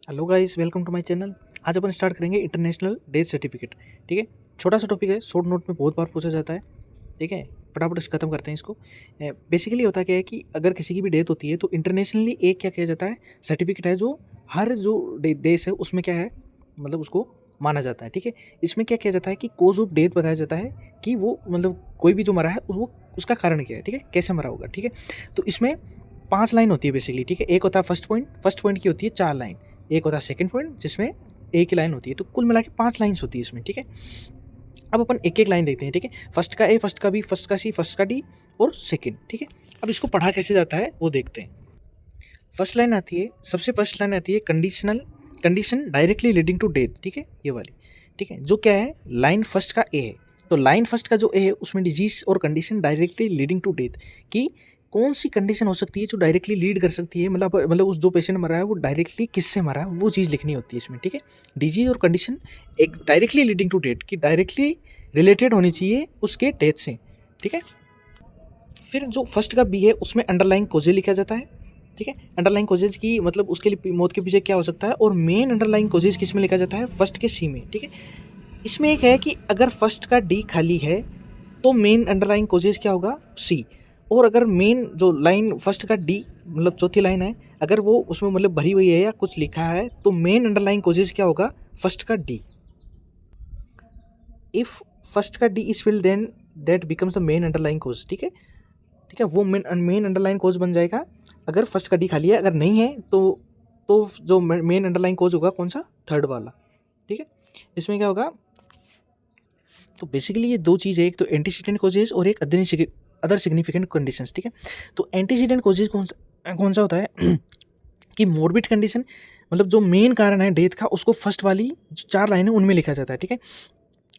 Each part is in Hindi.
Hello guys, welcome to my channel. आज अपन स्टार्ट करेंगे इंटरनेशनल डेथ सर्टिफिकेट। ठीक है, छोटा सा टॉपिक है, शॉर्ट नोट में बहुत बार पूछा जाता है। ठीक है, फटाफट से खत्म करते हैं इसको। बेसिकली होता क्या है कि अगर किसी की भी डेथ होती है तो इंटरनेशनली एक क्या किया जाता है, सर्टिफिकेट है जो हर जो देश है उसमें क्या है, मतलब उसको माना जाता है। ठीक है, इसमें क्या किया जाता है कि कोज ऑफ डेथ बताया जाता है कि वो मतलब कोई भी जो मरा है वो उसका कारण क्या है। ठीक है, कैसे मरा होगा। ठीक है, तो इसमें 5 लाइन होती है बेसिकली। ठीक है, एक होता है फर्स्ट पॉइंट की होती है 4 लाइन, एक होता है सेकंड पॉइंट जिसमें एक ही लाइन होती है। तो कुल मिला के 5 लाइन्स होती है इसमें। ठीक है, अब अपन एक एक लाइन देखते हैं। ठीक है, फर्स्ट का ए, फर्स्ट का बी, फर्स्ट का सी, फर्स्ट का डी और सेकंड। ठीक है, अब इसको पढ़ा कैसे जाता है वो देखते हैं। फर्स्ट लाइन आती है, सबसे फर्स्ट लाइन आती है condition directly leading to death. ठीक है, ये वाली। ठीक है, जो क्या है, लाइन फर्स्ट का ए है। तो लाइन फर्स्ट का जो ए है उसमें डिजीज और condition directly leading to death की कौन सी कंडीशन हो सकती है जो डायरेक्टली लीड कर सकती है, मतलब उस जो पेशेंट मरा है वो डायरेक्टली किससे मरा है वो चीज़ लिखनी होती है इसमें। ठीक है, डिजीज और कंडीशन एक डायरेक्टली लीडिंग टू डेथ की डायरेक्टली रिलेटेड होनी चाहिए उसके डेथ से। ठीक है, फिर जो फर्स्ट का बी है उसमें अंडरलाइंग कोजेज लिखा जाता है। ठीक है, अंडरलाइंग कोजेज की मतलब उसके लिए मौत के पीछे क्या हो सकता है, और मेन अंडरलाइंग कोजेज किस में लिखा जाता है, फर्स्ट के सी में। ठीक है, इसमें एक है कि अगर फर्स्ट का डी खाली है तो मेन अंडरलाइंग कोजेज क्या होगा, सी। और अगर मेन जो लाइन फर्स्ट का डी मतलब चौथी लाइन है, अगर वो उसमें मतलब भरी हुई है या कुछ लिखा है तो मेन अंडरलाइंग कोजेज क्या होगा, फर्स्ट का डी। इफ फर्स्ट का D is filled then that becomes the main underlying cause. ठीक है, ठीक है, वो मेन अंडरलाइन कोज बन जाएगा अगर फर्स्ट का डी खाली है। अगर नहीं है तो जो मेन अंडरलाइन कोज होगा कौन सा, थर्ड वाला। ठीक है, इसमें क्या होगा, तो बेसिकली ये दो चीज़ है, एक तो एंटीसीडेंट कोजेज और एक अदर सिग्निफिकेंट कंडीशंस। ठीक है, तो एंटीसीडेंट कोजेज कौन सा होता है कि मोर्बिड कंडीशन मतलब जो मेन कारण है डेथ का उसको फर्स्ट वाली जो 4 लाइन है उनमें लिखा जाता है। ठीक है,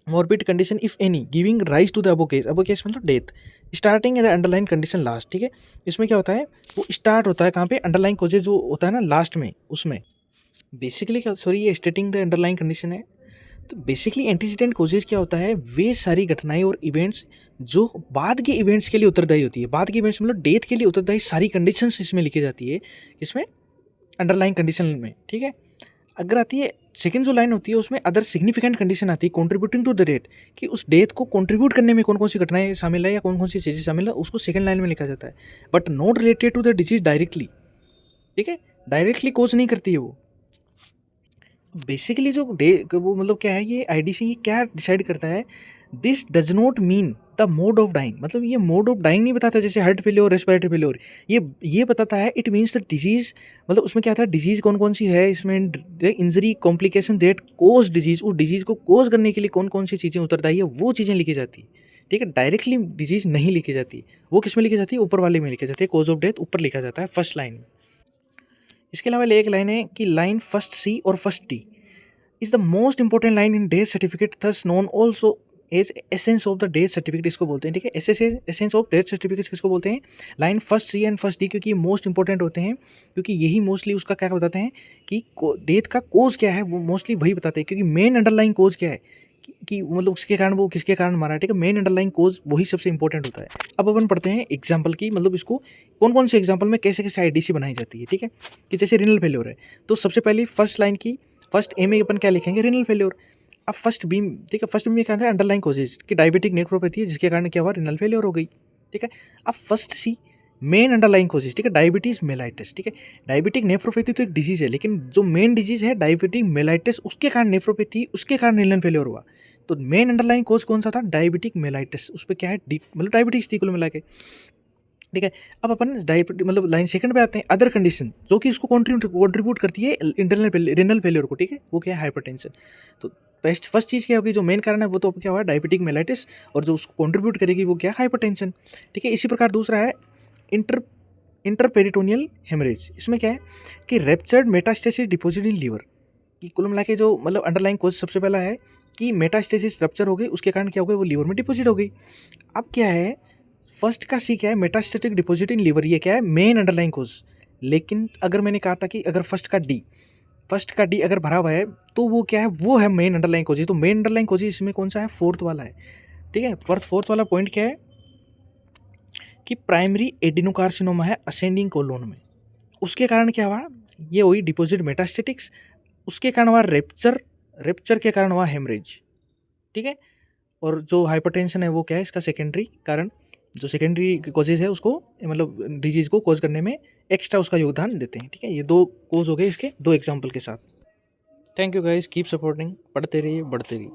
morbid condition if any giving rise to the above case मतलब death starting and underline condition last. ठीक है, इसमें क्या होता है, वो स्टार्ट होता है कहाँ पे, अंडरलाइन कोजेज जो होता है ना लास्ट में उसमें। बेसिकली क्या, सॉरी, ये स्टेटिंग द अंडरलाइन कंडीशन है। तो बेसिकली एंटीसीडेंट कोजेज क्या होता है, वे सारी घटनाएं और इवेंट्स जो बाद के इवेंट्स के लिए उत्तरदायी होती है। बाद के इवेंट्स मतलब डेथ के लिए उत्तरदायी सारी कंडीशंस इसमें लिखी जाती है, इसमें अंडरलाइन कंडीशन में। ठीक है, अगर आती है सेकंड जो लाइन होती है उसमें अदर सिग्निफिकेंट कंडीशन आती है कंट्रीब्यूटिंग टू द डेथ, कि उस डेथ को कंट्रीब्यूट करने में कौन कौन सी घटनाएं शामिल है या कौन कौन सी चीज़ें शामिल है, उसको सेकंड लाइन में लिखा जाता है, but not related to the disease directly. ठीक है, डायरेक्टली कोज नहीं करती है वो। बेसिकली जो डे वो मतलब क्या है, ये आईडीसी ये क्या डिसाइड करता है, this does not mean the mode of dying. मतलब ये मोड ऑफ डाइंग नहीं बताता जैसे हार्ट फेलियर, रेस्पिरेटरी फेलियर। ये बताता है इट मीन्स द डिजीज, मतलब उसमें क्या था, डिजीज कौन कौन सी है इसमें, injury complication that cause disease, उस डिजीज को कोज करने के लिए कौन कौन सी चीज़ें उत्तरदायी है वो चीज़ें लिखी जाती है। ठीक है, डायरेक्टली डिजीज नहीं लिखी जाती, वो किस में लिखी जाती है, ऊपर वाले में लिखी जाती है, कोज ऑफ डेथ ऊपर लिखा जाता है फर्स्ट लाइन में। इसके अलावा एक लाइन है कि लाइन फर्स्ट सी और first D is the most important line in death certificate, thus known also as essence of the death certificate इसको बोलते हैं। ठीक है, एसेंस ऑफ डेथ सर्टिफिकेट किसको बोलते हैं, line first C and first D, क्योंकि ये मोस्ट इंपॉर्टेंट होते हैं, क्योंकि यही मोस्टली उसका क्या बताते हैं कि डेथ का कोज क्या है, वो मोस्टली वही बताते हैं, क्योंकि मेन अंडरलाइन कोज क्या है कि मतलब उसके कारण वो किसके कारण मारा है। ठीक है, मेन अंडरलाइन कोज वही सबसे इंपॉर्टेंट होता है। अब अपन पढ़ते हैं एग्जाम्पल की, मतलब इसको कौन कौन से एग्जाम्पल में कैसे कैसे आईडीसी बनाई जाती है। ठीक है, कि जैसे रिनल फेल्योर है तो सबसे पहले फर्स्ट लाइन की फर्स्ट ए में अपन क्या लिखेंगे, रिनल फेल्योर। अब फर्स्ट बी, ठीक है, फर्स्ट बी में क्या है, अंडरलाइन कोजेज कि डायबिटिक नेफ्रोपैथी है जिसके कारण क्या हुआ, रिनल फेल्योर हो गई। ठीक है, अब फर्स्ट सी मेन अंडरलाइन कोजेज, ठीक है, डायबिटीज मेलाइटिस। ठीक है, डायबिटिक नेफ्रोपैथी तो एक डिजीज है, लेकिन जो मेन डिजीज है डायबिटिक मेलाइटिस, उसके कारण नेफ्रोपैथी, उसके कारण रिनल फेल्योर हुआ। तो मेन अंडरलाइन कोज कौन सा था, डायबिटिक मेलाइटिस, उस पर क्या है, मतलब डायबिटीज थी कुल मिला के। ठीक है, अब अपन डायबिटी मतलब लाइन सेकंड पे आते हैं, अदर कंडीशन जो कि उसको कंट्रीब्यूट करती है इंटरनल रिनल फेलियर को। ठीक है, वो क्या है, हाइपरटेंशन। तो फर्स्ट चीज़ क्या होगी, जो मेन कारण है वो तो क्या हुआ, डायबिटिक मेलाइटिस, और जो उसको कंट्रीब्यूट करेगी वो क्या, हाइपरटेंशन। ठीक है, इसी प्रकार दूसरा है इंटरपेरिटोनियल हेमरेज। इसमें क्या है कि रेप्चर्ड मेटास्टेसिस डिपोजिट इन लीवर, कि कुल मिला के जो मतलब अंडरलाइन कोज सबसे पहला है कि मेटास्टेसिस रप्चर हो गई, उसके कारण क्या हो गया, वो लीवर में डिपोजिट हो गई। अब क्या है, फर्स्ट का सी क्या है, मेटास्टेटिक डिपॉजिट इन लीवर, ये क्या है, मेन अंडरलाइन कोज। लेकिन अगर मैंने कहा था कि अगर फर्स्ट का डी अगर भरा हुआ है तो वो क्या है, वो है मेन अंडरलाइन कोजी। तो मेन अंडरलाइन कोजी इसमें कौन सा है, फोर्थ वाला है। ठीक है, फोर्थ वाला पॉइंट क्या है कि प्राइमरी एडिनोकार्सिनोमा है असेंडिंग कोलोन में, उसके कारण क्या हुआ, ये हुई डिपॉजिट मेटास्टेटिक्स उसके कारण हुआ रेप्चर के कारण हुआ हेमरेज, ठीक है। और जो हाइपरटेंशन है वो क्या है, इसका सेकेंडरी कारण, जो सेकेंडरी कॉजेज है उसको मतलब डिजीज़ को कॉज करने में एक्स्ट्रा उसका योगदान देते हैं, ठीक है। ये 2 कॉज हो गए इसके 2 एग्जाम्पल के साथ। Thank you guys, keep supporting, पढ़ते रहिए, बढ़ते रहिए।